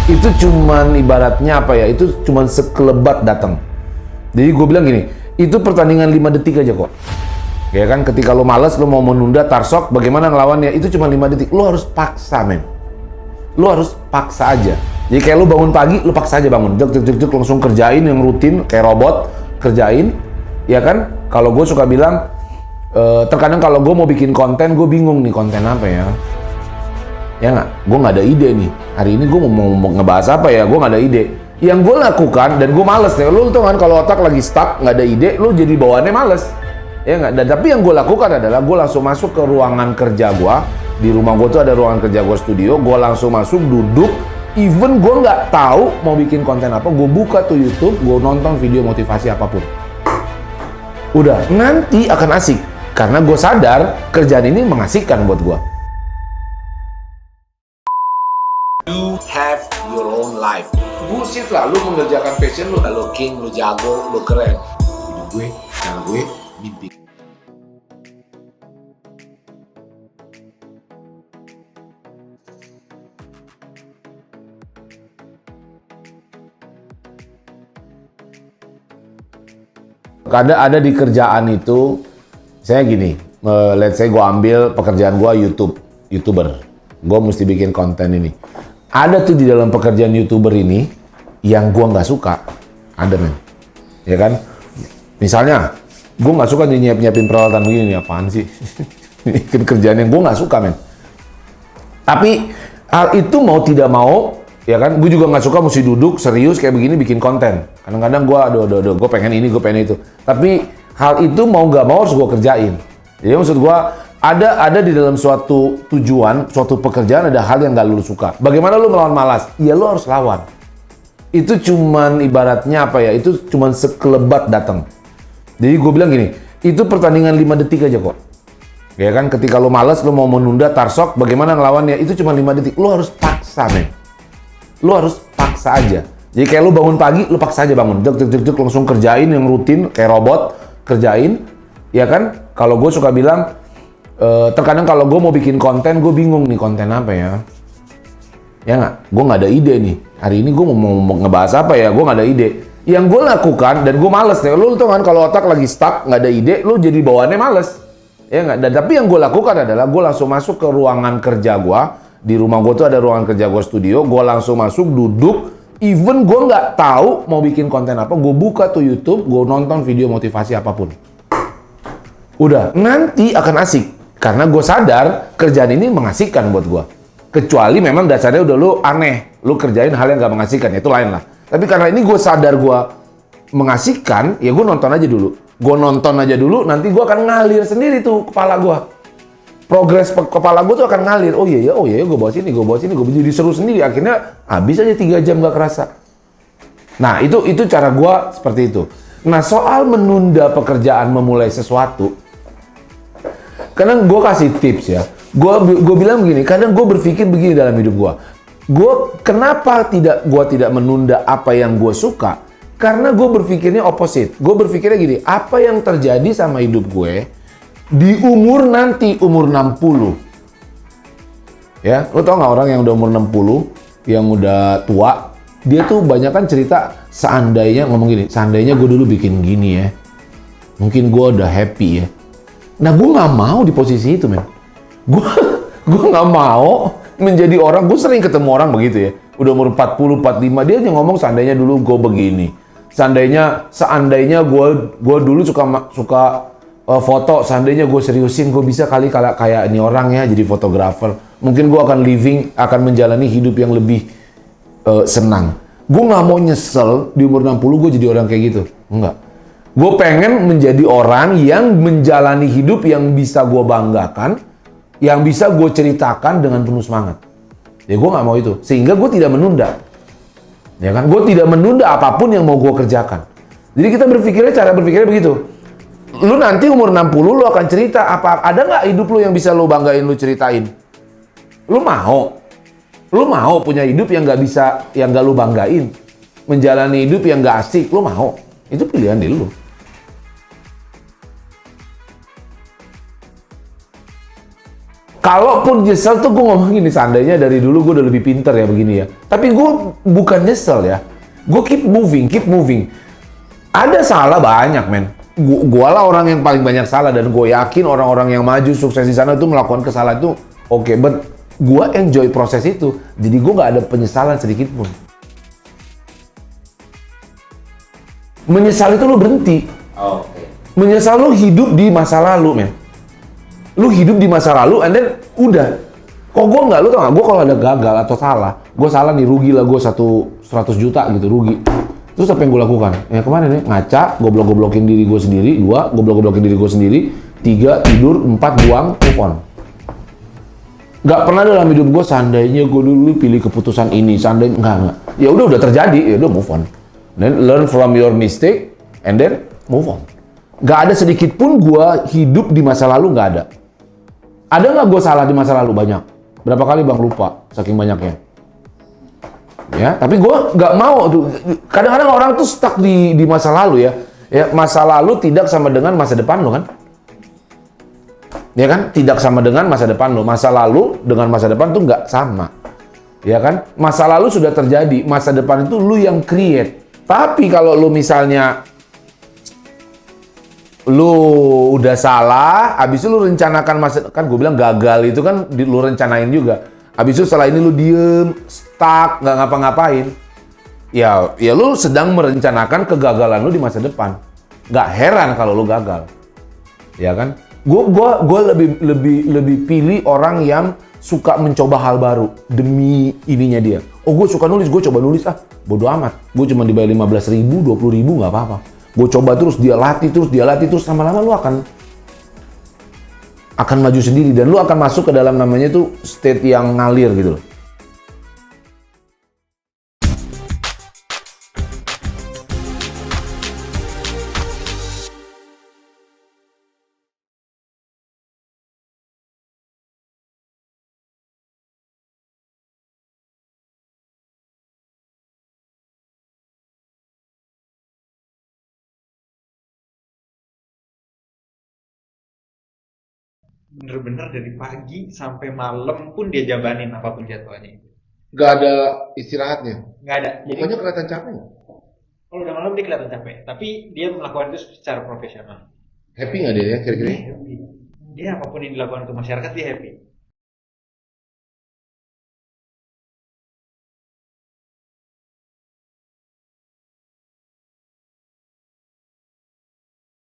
itu cuman ibaratnya apa ya, itu cuman sekelebat datang. Jadi gue bilang gini, itu pertandingan 5 detik aja kok. Ya kan, ketika lo males, lo mau menunda tarsok, bagaimana ngelawannya, itu cuma 5 detik. Lo harus paksa, men. Lo harus paksa aja. Jadi kayak lo bangun pagi, lo paksa aja bangun. Jek, langsung kerjain yang rutin, kayak robot, kerjain. Ya kan, kalau gue suka bilang, terkadang kalau gue mau bikin konten, gue bingung nih konten apa ya. Ya nggak, gue nggak ada ide nih. Hari ini gue mau ngebahas apa ya, gue nggak ada ide. Yang gue lakukan, dan gue males deh. Lo tuh kan kalau otak lagi stuck, nggak ada ide, lo jadi bawaannya males. Ya nggak, dan tapi yang gue lakukan adalah gue langsung masuk ke ruangan kerja gue. Di rumah gue tuh ada ruangan kerja gue studio, gue langsung masuk, duduk. Even gue nggak tahu mau bikin konten apa, gue buka tuh YouTube, gue nonton video motivasi apapun. Udah, nanti akan asik. Karena gue sadar kerjaan ini mengasihkan buat gue. You have your own life. Bullshit lah, lu mengerjakan passion lu. Lu king, lu jago, lu keren. Hidup gue, cara gue, mimpi. Kadang ada di kerjaan itu, saya gini, let's say gue ambil pekerjaan gue YouTuber. Gue mesti bikin konten ini. Ada tuh di dalam pekerjaan YouTuber ini yang gue nggak suka. Ada, men. Ya kan? Misalnya, gue nggak suka nyiapin peralatan begini, apaan sih? Ini kerjaan yang gue nggak suka, men. Tapi hal itu mau tidak mau, ya kan? Gue juga nggak suka mesti duduk serius kayak begini bikin konten. Kadang-kadang gue, gue pengen ini, gue pengen itu. Tapi hal itu mau nggak mau harus gue kerjain. Jadi maksud gue, ada di dalam suatu tujuan, suatu pekerjaan ada hal yang nggak lu suka. Bagaimana lu melawan malas? Ya lu harus lawan. Itu cuman ibaratnya apa ya? Itu cuman sekelebat datang. Jadi gue bilang gini, itu pertandingan 5 detik aja kok. Ya kan, ketika lu malas, lu mau menunda tarsok, bagaimana ngelawannya? Itu cuma 5 detik. Lu harus paksa, men. Lu harus paksa aja. Jadi kayak lu bangun pagi, lu paksa aja bangun. Jek, langsung kerjain yang rutin, kayak robot, kerjain. Ya kan, kalau gue suka bilang, terkadang kalau gue mau bikin konten, gue bingung nih konten apa ya. Ya nggak, gue nggak ada ide nih. Hari ini gue mau ngebahas apa ya, gue nggak ada ide. Yang gue lakukan, dan gue males deh. Lu tuh kan kalau otak lagi stuck, nggak ada ide, lu jadi bawaannya males. Ya nggak, dan tapi yang gue lakukan adalah gue langsung masuk ke ruangan kerja gue. Di rumah gue tuh ada ruangan kerja gue studio, gue langsung masuk, duduk. Even gue nggak tahu mau bikin konten apa, gue buka tuh YouTube, gue nonton video motivasi apapun. Udah, nanti akan asik. Karena gue sadar kerjaan ini mengasihkan buat gue. Kecuali memang dasarnya udah lu aneh, lu kerjain hal yang gak mengasihkan, itu lain lah. Tapi karena ini gue sadar gue mengasihkan, ya gue nonton aja dulu. Gue nonton aja dulu, nanti gue akan ngalir sendiri tuh kepala gue. Progres kepala gue tuh akan ngalir. Oh iya, gue bawa sini, gue jadi seru sendiri. Akhirnya habis aja 3 jam gak kerasa. Nah, itu cara gue seperti itu. Nah, soal menunda pekerjaan memulai sesuatu, kadang gue kasih tips ya. Gue bilang begini, kadang gue berpikir begini dalam hidup gue. Kenapa gue tidak menunda apa yang gue suka? Karena gue berpikirnya opposite. Gue berpikirnya gini, apa yang terjadi sama hidup gue di umur nanti, umur 60. Ya, lo tau gak orang yang udah umur 60, yang udah tua, dia tuh banyak kan cerita, seandainya, ngomong gini, seandainya gue dulu bikin gini ya, mungkin gue udah happy ya. Nah, gue nggak mau di posisi itu, men. Gue nggak mau menjadi orang. Gue sering ketemu orang begitu ya. Udah umur 40, 45, dia aja ngomong seandainya dulu gue begini. Seandainya gue dulu suka foto. Seandainya gue seriusin, gue bisa kali kayak ini orang ya, jadi fotografer. Mungkin gue akan menjalani hidup yang lebih senang. Gue nggak mau nyesel di umur 60 gue jadi orang kayak gitu. Enggak. Gue pengen menjadi orang yang menjalani hidup yang bisa gue banggakan, yang bisa gue ceritakan dengan penuh semangat. Ya gue nggak mau itu, sehingga gue tidak menunda. Ya kan, gue tidak menunda apapun yang mau gue kerjakan. Jadi kita cara berpikirnya begitu. Lu nanti umur 60 lu akan cerita ada nggak hidup lu yang bisa lu banggain, lu ceritain? Lu mau punya hidup yang nggak lu banggain, menjalani hidup yang nggak asik, lu mau? Itu pilihan diri lu. Kalaupun nyesel tuh gue ngomong gini, seandainya dari dulu gue udah lebih pinter ya begini ya. Tapi gue bukan nyesel ya. Gue keep moving. Ada salah banyak, men. Gue lah orang yang paling banyak salah, dan gue yakin orang-orang yang maju sukses di sana tuh melakukan kesalahan itu oke. But gue enjoy proses itu. Jadi gue nggak ada penyesalan sedikit pun. Menyesal itu lu berhenti. Menyesal lu hidup di masa lalu, men. Lu hidup di masa lalu, and then udah. Kok gue nggak, lu tau nggak? Gue kalau ada gagal atau salah, gue salah nih, rugi lah gue 100 juta gitu, rugi. Terus apa yang gue lakukan? Ya kemarin nih, ngaca, goblok-goblokin diri gue sendiri, 2, goblok-goblokin diri gue sendiri, 3, tidur, 4, buang, move on. Gak pernah dalam hidup gue, seandainya gue dulu pilih keputusan ini, seandainya, enggak. Ya udah terjadi, ya udah move on. Then learn from your mistake, and then move on. Gak ada sedikit pun gue hidup di masa lalu, gak ada. Ada nggak gue salah di masa lalu? Banyak. Berapa kali bang lupa, saking banyaknya. Ya, tapi gue nggak mau tuh. Kadang-kadang orang tuh stuck di masa lalu ya. Ya, masa lalu tidak sama dengan masa depan lo kan? Ya kan? Tidak sama dengan masa depan lo. Masa lalu dengan masa depan tuh nggak sama. Ya kan? Masa lalu sudah terjadi. Masa depan itu lu yang create. Tapi kalau lu misalnya lu udah salah, abis itu lu rencanakan masa, kan gue bilang gagal itu kan lu rencanain juga. Abis itu setelah ini lu diem, stuck, nggak ngapa-ngapain. Ya lu sedang merencanakan kegagalan lu di masa depan. Nggak heran kalau lu gagal. Ya kan? Gue lebih pilih orang yang suka mencoba hal baru demi ininya dia. Oh, gue suka nulis, gue coba nulis bodo amat. Gue cuma dibayar 15.000, 20.000 nggak apa-apa. Gue coba terus, dia latih terus, lama-lama lu akan maju sendiri, dan lu akan masuk ke dalam namanya tuh state yang ngalir gitu loh. Bener-bener dari pagi sampai malam pun dia jabanin apapun jadwalnya itu. Gak ada istirahatnya. Nggak ada. Jadi Mukanya kelihatan capek nggak? kalau udah malam dia kelihatan capek, tapi dia melakukan itu secara profesional. Happy nggak dia ya kira-kira? Dia happy. Dia apapun yang dilakukan untuk masyarakat dia happy.